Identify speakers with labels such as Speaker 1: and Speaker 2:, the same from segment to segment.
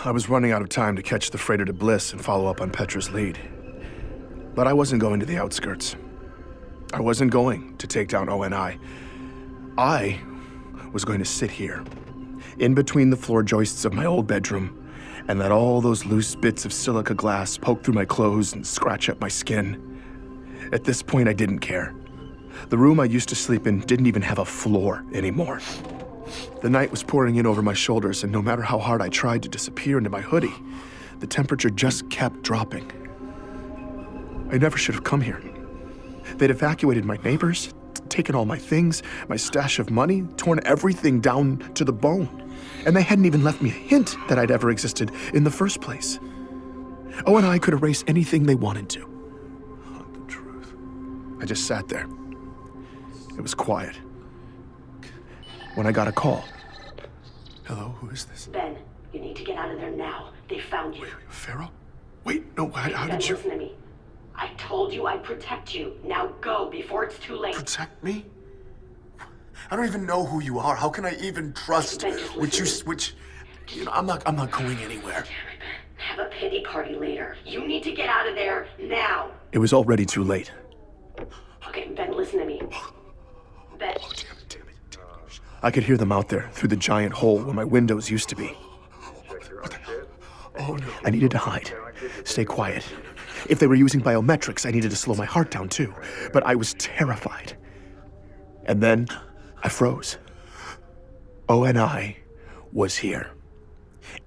Speaker 1: I was running out of time to catch the freighter to Bliss and follow up on Petra's lead. But I wasn't going to the outskirts. I wasn't going to take down ONI. I was going to sit here, in between the floor joists of my old bedroom, and let all those loose bits of silica glass poke through my clothes and scratch up my skin. At this point, I didn't care. The room I used to sleep in didn't even have a floor anymore. The night was pouring in over my shoulders, and no matter how hard I tried to disappear into my hoodie, the temperature just kept dropping. I never should have come here. They'd evacuated my neighbors, taken all my things, my stash of money, torn everything down to the bone. And they hadn't even left me a hint that I'd ever existed in the first place. ONI could erase anything they wanted to. The truth. I just sat there. It was quiet. When I got a call. Hello, who is this?
Speaker 2: Ben, you need to get out of there now. They found you.
Speaker 1: Wait, Pharaoh? Wait, no, how
Speaker 2: Ben,
Speaker 1: did you...
Speaker 2: listen to me. I told you I'd protect you. Now go before it's too late.
Speaker 1: Protect me? I don't even know who you are. How can I even trust I'm not going anywhere.
Speaker 2: Damn it, Ben. Have a pity party later. You need to get out of there now.
Speaker 1: It was already too late.
Speaker 2: Okay, Ben, listen to me. Ben.
Speaker 1: Oh, damn it. I could hear them out there through the giant hole where my windows used to be. What the hell? Oh no. I needed to hide. Stay quiet. If they were using biometrics, I needed to slow my heart down too. But I was terrified. And then I froze. ONI was here.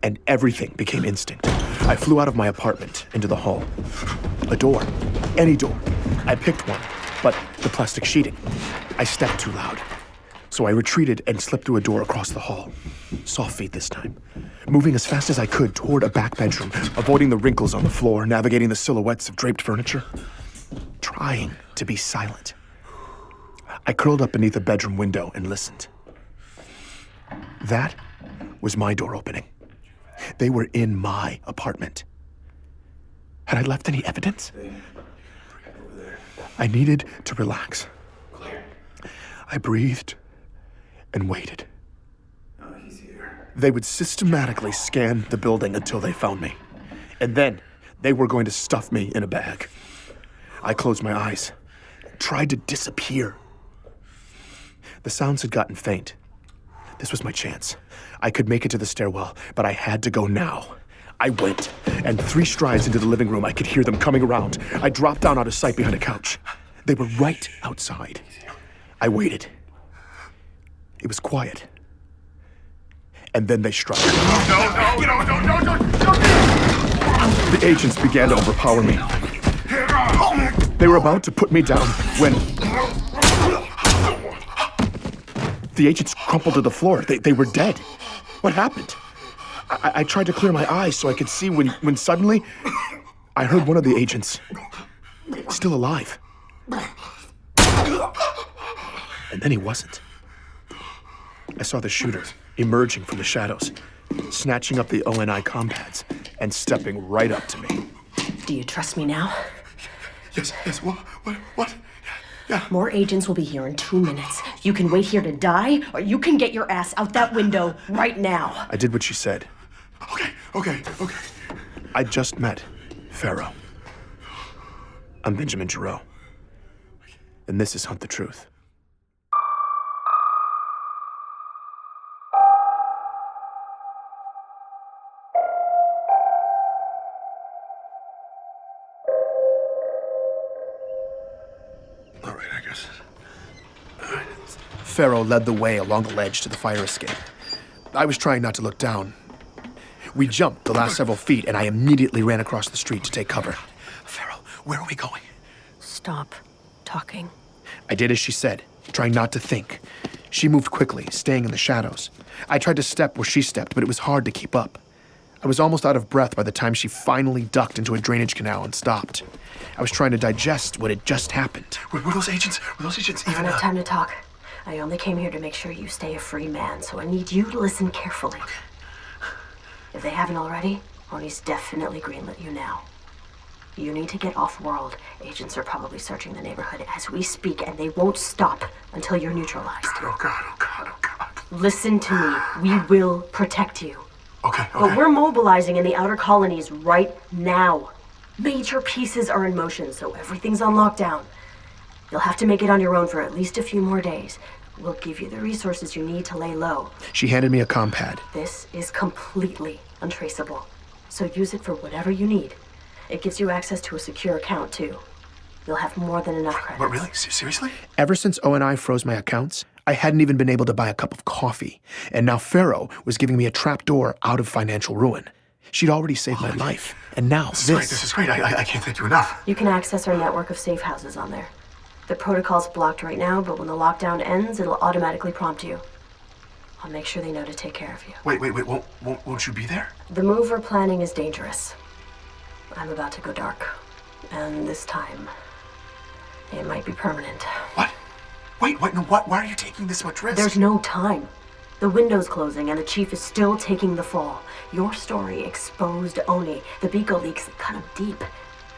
Speaker 1: And everything became instinct. I flew out of my apartment into the hall. A door. Any door. I picked one, but the plastic sheeting. I stepped too loud. So I retreated and slipped through a door across the hall. Soft feet this time. Moving as fast as I could toward a back bedroom, avoiding the wrinkles on the floor, navigating the silhouettes of draped furniture. Trying to be silent. I curled up beneath a bedroom window and listened. That was my door opening. They were in my apartment. Had I left any evidence? I needed to relax. I breathed and waited. They would systematically scan the building until they found me. And then they were going to stuff me in a bag. I closed my eyes, tried to disappear. The sounds had gotten faint. This was my chance. I could make it to the stairwell, but I had to go now. I went, and 3 strides into the living room, I could hear them coming around. I dropped down out of sight behind a couch. They were right outside. I waited. It was quiet. And then they struck. No. The agents began to overpower me. They were about to put me down when... The agents crumpled to the floor. They were dead. What happened? I tried to clear my eyes so I could see when suddenly I heard one of the agents still alive. And then he wasn't. I saw the shooter emerging from the shadows, snatching up the ONI compads and stepping right up to me.
Speaker 2: Do you trust me now?
Speaker 1: Yes, what? Yeah.
Speaker 2: More agents will be here in 2 minutes. You can wait here to die, or you can get your ass out that window right now.
Speaker 1: I did what she said. Okay. I just met Pharaoh. I'm Benjamin Giroux. And this is Hunt the Truth. All right, I guess. Pharaoh led the way along the ledge to the fire escape. I was trying not to look down. We jumped the last several feet, and I immediately ran across the street to take cover. Pharaoh, where are we going?
Speaker 2: Stop talking.
Speaker 1: I did as she said, trying not to think. She moved quickly, staying in the shadows. I tried to step where she stepped, but it was hard to keep up. I was almost out of breath by the time she finally ducked into a drainage canal and stopped. I was trying to digest what had just happened. Were those agents even...
Speaker 2: I don't have time to talk. I only came here to make sure you stay a free man, so I need you to listen carefully. If they haven't already, Moni's definitely greenlit you now. You need to get off-world. Agents are probably searching the neighborhood as we speak, and they won't stop until you're neutralized.
Speaker 1: Oh God.
Speaker 2: Listen to me. We will protect you.
Speaker 1: Okay.
Speaker 2: But we're mobilizing in the outer colonies right now. Major pieces are in motion, so everything's on lockdown. You'll have to make it on your own for at least a few more days. We'll give you the resources you need to lay low.
Speaker 1: She handed me a compad.
Speaker 2: This is completely untraceable, so use it for whatever you need. It gives you access to a secure account, too. You'll have more than enough credits.
Speaker 1: What, really? Seriously? Ever since O&I froze my accounts, I hadn't even been able to buy a cup of coffee. And now Pharaoh was giving me a trapdoor out of financial ruin. She'd already saved my life. And now this.
Speaker 3: This is great. I can't thank you enough.
Speaker 2: You can access our network of safe houses on there. The protocol's blocked right now, but when the lockdown ends, it'll automatically prompt you. I'll make sure they know to take care of you.
Speaker 3: Wait. Won't you be there?
Speaker 2: The move we're planning is dangerous. I'm about to go dark. And this time, it might be permanent.
Speaker 3: What? Wait, no, what? Why are you taking this much risk?
Speaker 2: There's no time. The window's closing and the chief is still taking the fall. Your story exposed Oni. The Beaco leaks cut him deep.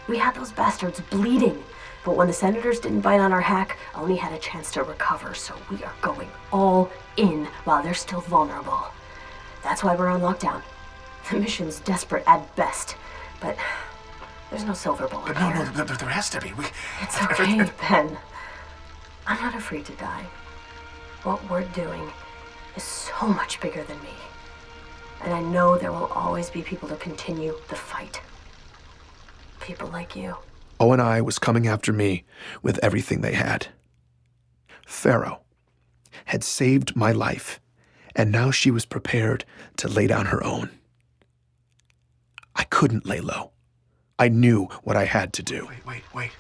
Speaker 2: We had those bastards bleeding. But when the senators didn't bite on our hack, Oni had a chance to recover, so we are going all in while they're still vulnerable. That's why we're on lockdown. The mission's desperate at best, but there's no silver bullet
Speaker 3: But
Speaker 2: here.
Speaker 3: no, there has to be.
Speaker 2: It's okay, Ben. I'm not afraid to die. What we're doing is so much bigger than me. And I know there will always be people to continue the fight. People like you.
Speaker 1: O&I was coming after me with everything they had. Pharaoh had saved my life, and now she was prepared to lay down her own. I couldn't lay low. I knew what I had to do.
Speaker 3: Wait.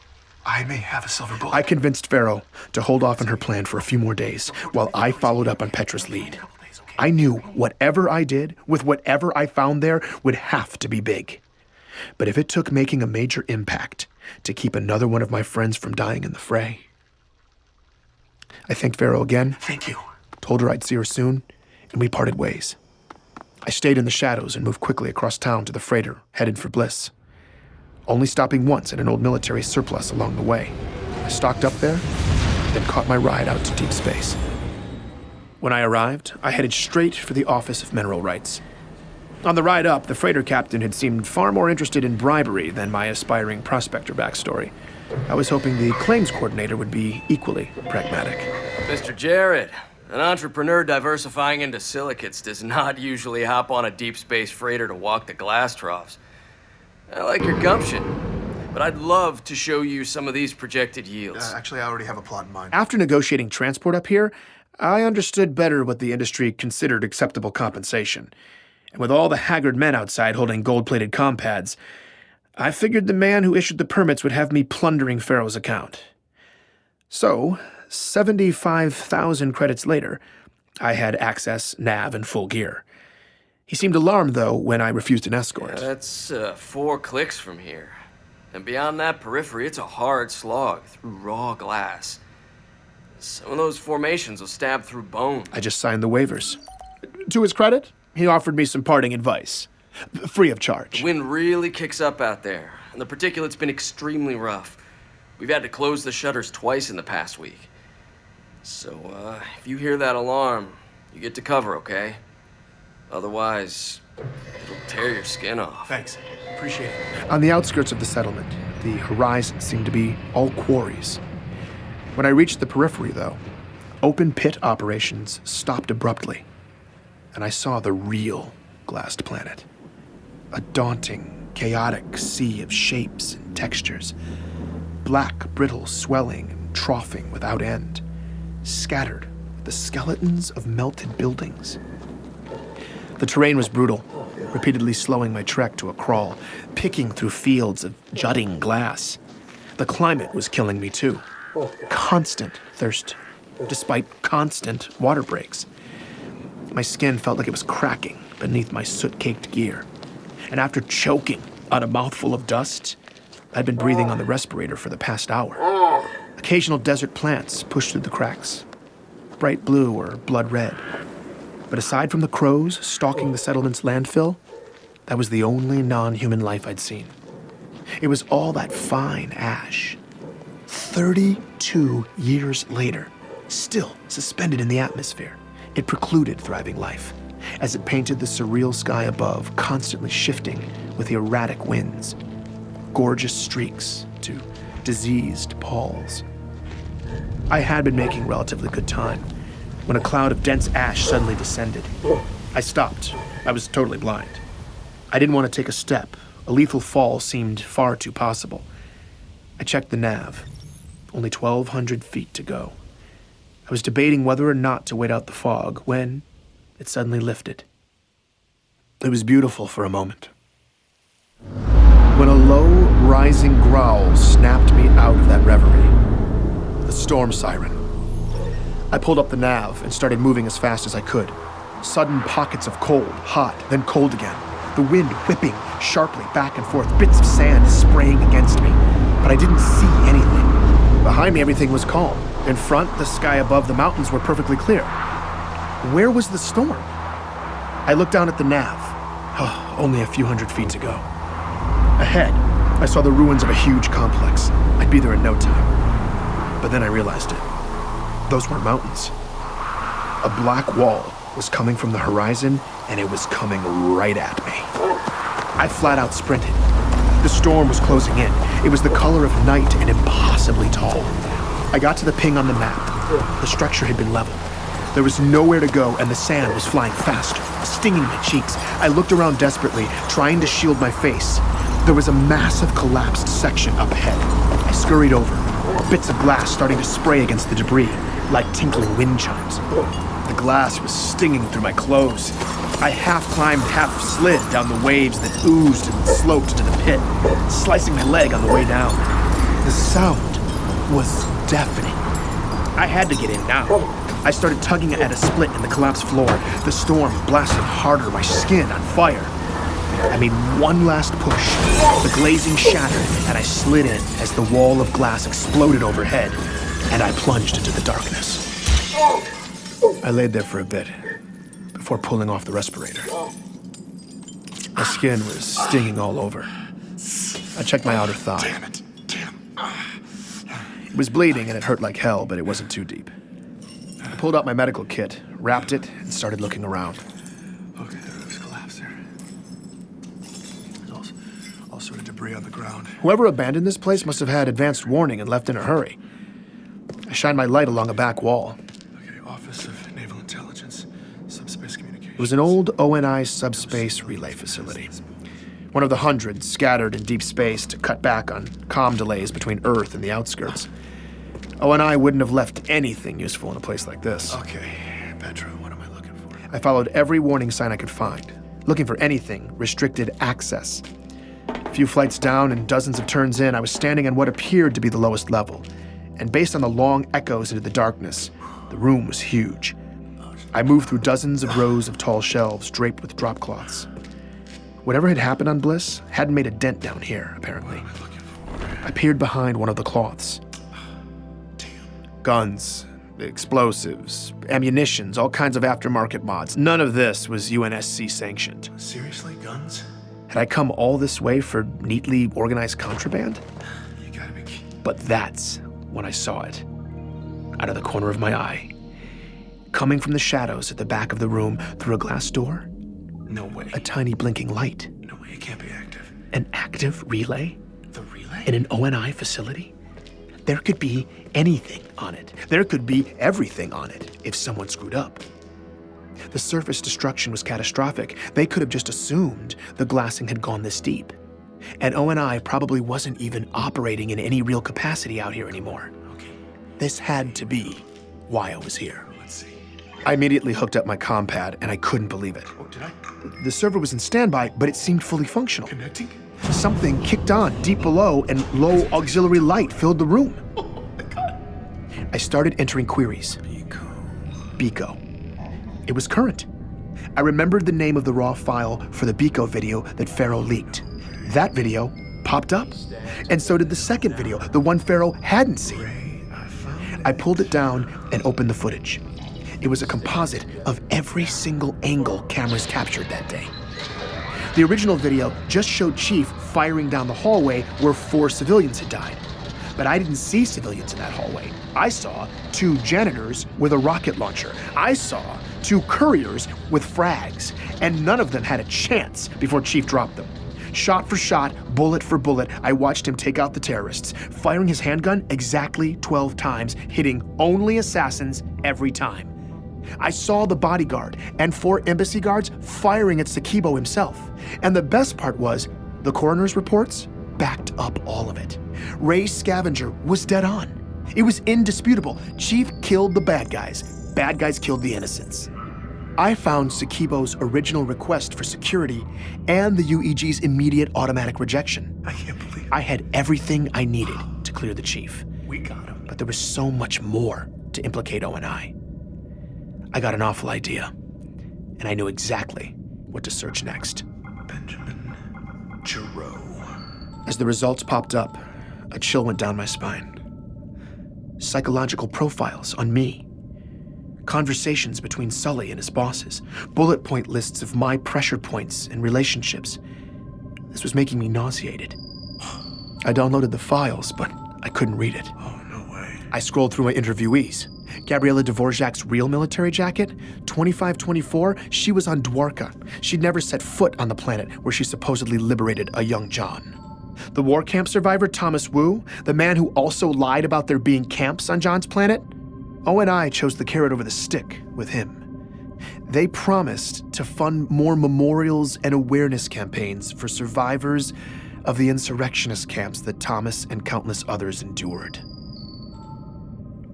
Speaker 3: I may have a silver bullet.
Speaker 1: I convinced Pharaoh to hold off on her plan for a few more days while I followed up on Petra's lead. I knew whatever I did, with whatever I found there, would have to be big. But if it took making a major impact to keep another one of my friends from dying in the fray. I thanked Pharaoh again.
Speaker 3: Thank you.
Speaker 1: Told her I'd see her soon, and we parted ways. I stayed in the shadows and moved quickly across town to the freighter, headed for Bliss. Only stopping once at an old military surplus along the way. I stocked up there, then caught my ride out to deep space. When I arrived, I headed straight for the Office of Mineral Rights. On the ride up, the freighter captain had seemed far more interested in bribery than my aspiring prospector backstory. I was hoping the claims coordinator would be equally pragmatic.
Speaker 4: Mr. Jarrett, an entrepreneur diversifying into silicates does not usually hop on a deep space freighter to walk the glass troughs. I like your gumption, but I'd love to show you some of these projected yields.
Speaker 3: Actually, I already have a plot in mind.
Speaker 1: After negotiating transport up here, I understood better what the industry considered acceptable compensation. And with all the haggard men outside holding gold-plated compads, I figured the man who issued the permits would have me plundering Pharaoh's account. So, 75,000 credits later, I had access, nav, and full gear. He seemed alarmed, though, when I refused an escort.
Speaker 4: That's 4 clicks from here. And beyond that periphery, it's a hard slog through raw glass. Some of those formations will stab through bone.
Speaker 1: I just signed the waivers. To his credit, he offered me some parting advice, free of charge.
Speaker 4: The wind really kicks up out there, and the particulate's been extremely rough. We've had to close the shutters twice in the past week. So, if you hear that alarm, you get to cover, okay? Otherwise, it'll tear your skin off.
Speaker 3: Thanks. Appreciate it.
Speaker 1: On the outskirts of the settlement, the horizon seemed to be all quarries. When I reached the periphery, though, open pit operations stopped abruptly, and I saw the real glassed planet. A daunting, chaotic sea of shapes and textures. Black, brittle swelling and troughing without end, scattered with the skeletons of melted buildings. The terrain was brutal, repeatedly slowing my trek to a crawl, picking through fields of jutting glass. The climate was killing me too. Constant thirst, despite constant water breaks. My skin felt like it was cracking beneath my soot-caked gear. And after choking on a mouthful of dust, I'd been breathing on the respirator for the past hour. Occasional desert plants pushed through the cracks, bright blue or blood red. But aside from the crows stalking the settlement's landfill, that was the only non-human life I'd seen. It was all that fine ash. 32 years later, still suspended in the atmosphere, it precluded thriving life. as it painted the surreal sky above, constantly shifting with the erratic winds. Gorgeous streaks to diseased palls. I had been making relatively good time when a cloud of dense ash suddenly descended. I stopped. I was totally blind. I didn't want to take a step. A lethal fall seemed far too possible. I checked the nav. Only 1,200 feet to go. I was debating whether or not to wait out the fog when it suddenly lifted. It was beautiful for a moment. When a low, rising growl snapped me out of that reverie. The storm siren. I pulled up the nav and started moving as fast as I could. Sudden pockets of cold, hot, then cold again. The wind whipping sharply back and forth, bits of sand spraying against me. But I didn't see anything. Behind me, everything was calm. In front, the sky above the mountains were perfectly clear. Where was the storm? I looked down at the nav. Oh, only a few hundred feet to go. Ahead, I saw the ruins of a huge complex. I'd be there in no time. But then I realized it. Those weren't mountains. A black wall was coming from the horizon, and it was coming right at me. I flat out sprinted. The storm was closing in. It was the color of night and impossibly tall. I got to the ping on the map. The structure had been leveled. There was nowhere to go, and the sand was flying faster, stinging my cheeks. I looked around desperately, trying to shield my face. There was a massive collapsed section up ahead. I scurried over, bits of glass starting to spray against the debris, like tinkling wind chimes. The glass was stinging through my clothes. I half climbed, half slid down the waves that oozed and sloped to the pit, slicing my leg on the way down. The sound was deafening. I had to get in now. I started tugging at a split in the collapsed floor. The storm blasted harder, my skin on fire. I made one last push. The glazing shattered, and I slid in as the wall of glass exploded overhead, and I plunged into the darkness. I laid there for a bit before pulling off the respirator. My skin was stinging all over. I checked my outer thigh.
Speaker 3: Damn it.
Speaker 1: It was bleeding and it hurt like hell, but it wasn't too deep. I pulled out my medical kit, wrapped it, and started looking around.
Speaker 3: Okay, the roof's collapsed there. There's all sort of debris on the ground.
Speaker 1: Whoever abandoned this place must have had advanced warning and left in a hurry. I shined my light along a back wall.
Speaker 3: Okay, Office of Naval Intelligence, Subspace Communications.
Speaker 1: It was an old ONI subspace relay facility. One of the hundreds scattered in deep space to cut back on comm delays between Earth and the outskirts. ONI wouldn't have left anything useful in a place like this.
Speaker 3: Okay, Pedro, what am I looking for?
Speaker 1: I followed every warning sign I could find, looking for anything restricted access. A few flights down and dozens of turns in, I was standing on what appeared to be the lowest level. And based on the long echoes into the darkness, the room was huge. I moved through dozens of rows of tall shelves draped with drop cloths. Whatever had happened on Bliss hadn't made a dent down here, apparently.
Speaker 3: What am I looking for?
Speaker 1: I peered behind one of the cloths. Guns, explosives, ammunitions, all kinds of aftermarket mods. None of this was UNSC sanctioned.
Speaker 3: Seriously, guns?
Speaker 1: Had I come all this way for neatly organized contraband?
Speaker 3: You gotta be kidding.
Speaker 1: But that's when I saw it. Out of the corner of my eye. Coming from the shadows at the back of the room through a glass door,
Speaker 3: No way.
Speaker 1: a tiny blinking light.
Speaker 3: No way, it can't be active.
Speaker 1: An active relay
Speaker 3: The relay?
Speaker 1: in an ONI facility? There could be anything on it. There could be everything on it if someone screwed up. The surface destruction was catastrophic. They could have just assumed the glassing had gone this deep. And ONI probably wasn't even operating in any real capacity out here anymore.
Speaker 3: Okay,
Speaker 1: This had to be why I was here.
Speaker 3: let's see.
Speaker 1: I immediately hooked up my comm pad, and I couldn't believe it.
Speaker 3: Oh, did I?
Speaker 1: The server was in standby, but it seemed fully functional.
Speaker 3: Connecting?
Speaker 1: Something kicked on deep below, and low auxiliary light filled the room.
Speaker 3: Oh my god.
Speaker 1: I started entering queries. Beco. It was current. I remembered the name of the raw file for the Beco video that Pharaoh leaked. That video popped up, and so did the second video, the one Pharaoh hadn't seen. I pulled it down and opened the footage. It was a composite of every single angle cameras captured that day. The original video just showed Chief firing down the hallway where 4 civilians had died. But I didn't see civilians in that hallway. I saw 2 janitors with a rocket launcher. I saw 2 couriers with frags, and none of them had a chance before Chief dropped them. Shot for shot, bullet for bullet, I watched him take out the terrorists, firing his handgun exactly 12 times, hitting only assassins every time. I saw the bodyguard and 4 embassy guards firing at Sakibo himself. And the best part was, the coroner's reports backed up all of it. Ray's scavenger was dead on. It was indisputable. Chief killed the bad guys. Bad guys killed the innocents. I found Sakibo's original request for security and the UEG's immediate automatic rejection.
Speaker 3: I can't believe it.
Speaker 1: I had everything I needed to clear the chief.
Speaker 3: We got him.
Speaker 1: But there was so much more to implicate ONI. I got an awful idea, and I knew exactly what to search next.
Speaker 3: Benjamin Giroux.
Speaker 1: As the results popped up, a chill went down my spine. Psychological profiles on me. Conversations between Sully and his bosses. Bullet point lists of my pressure points and relationships. This was making me nauseated. I downloaded the files, but I couldn't read it.
Speaker 3: Oh, no way.
Speaker 1: I scrolled through my interviewees. Gabriela Dvorak's real military jacket, 2524, she was on Dwarka. She'd never set foot on the planet where she supposedly liberated a young John. The war camp survivor Thomas Wu, the man who also lied about there being camps on John's planet, ONI chose the carrot over the stick with him. They promised to fund more memorials and awareness campaigns for survivors of the insurrectionist camps that Thomas and countless others endured.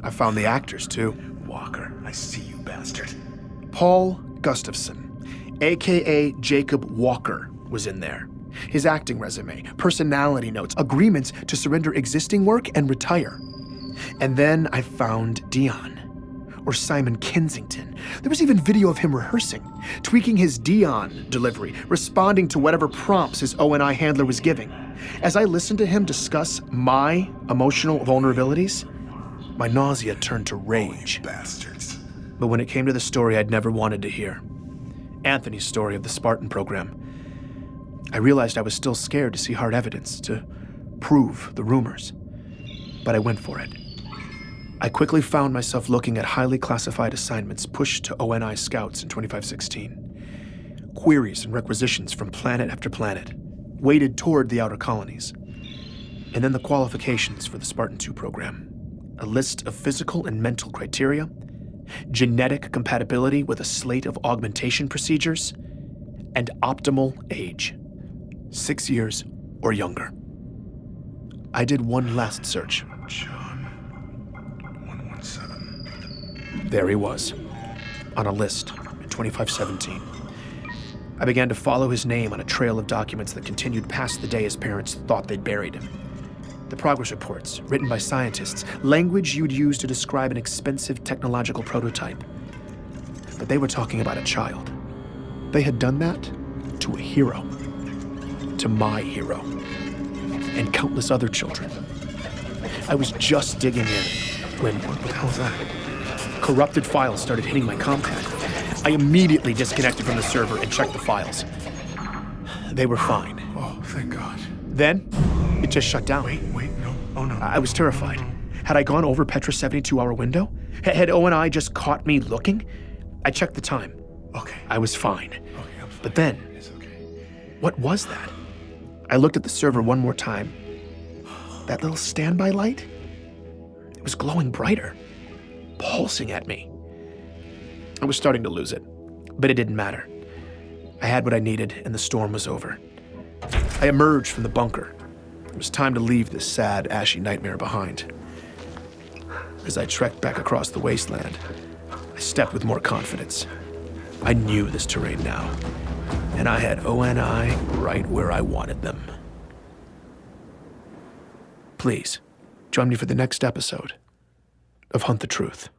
Speaker 1: I found the actors, too.
Speaker 3: Walker, I see you, bastard.
Speaker 1: Paul Gustafson, a.k.a. Jacob Walker, was in there. His acting resume, personality notes, agreements to surrender existing work and retire. And then I found Dion, or Simon Kensington. There was even video of him rehearsing, tweaking his Dion delivery, responding to whatever prompts his ONI handler was giving. As I listened to him discuss my emotional vulnerabilities, my nausea turned to rage.
Speaker 3: Oh, you bastards.
Speaker 1: But when it came to the story I'd never wanted to hear, Anthony's story of the Spartan program, I realized I was still scared to see hard evidence to prove the rumors. But I went for it. I quickly found myself looking at highly classified assignments pushed to ONI scouts in 2516. Queries and requisitions from planet after planet, weighted toward the outer colonies. And then the qualifications for the Spartan 2 program. A list of physical and mental criteria, genetic compatibility with a slate of augmentation procedures, and optimal age, 6 years or younger. I did one last search.
Speaker 3: John 117.
Speaker 1: There he was, on a list in 2517. I began to follow his name on a trail of documents that continued past the day his parents thought they'd buried him. The progress reports, written by scientists, language you'd use to describe an expensive technological prototype. But they were talking about a child. They had done that to a hero. To my hero. And countless other children. I was just digging in when, what the hell is that? Corrupted files started hitting my compad. I immediately disconnected from the server and checked the files. They were fine.
Speaker 3: Oh, thank God.
Speaker 1: Then, it just shut down.
Speaker 3: Wait, no. Oh, no.
Speaker 1: I was terrified. Had I gone over Petra's 72-hour window? Had ONI just caught me looking? I checked the time.
Speaker 3: Okay.
Speaker 1: I was fine.
Speaker 3: Okay, I'm fine.
Speaker 1: But then,
Speaker 3: It's okay.
Speaker 1: what was that? I looked at the server one more time. That little standby light? It was glowing brighter, pulsing at me. I was starting to lose it, but it didn't matter. I had what I needed, and the storm was over. I emerged from the bunker. It was time to leave this sad, ashy nightmare behind. As I trekked back across the wasteland, I stepped with more confidence. I knew this terrain now, and I had ONI right where I wanted them. Please, join me for the next episode of Hunt the Truth.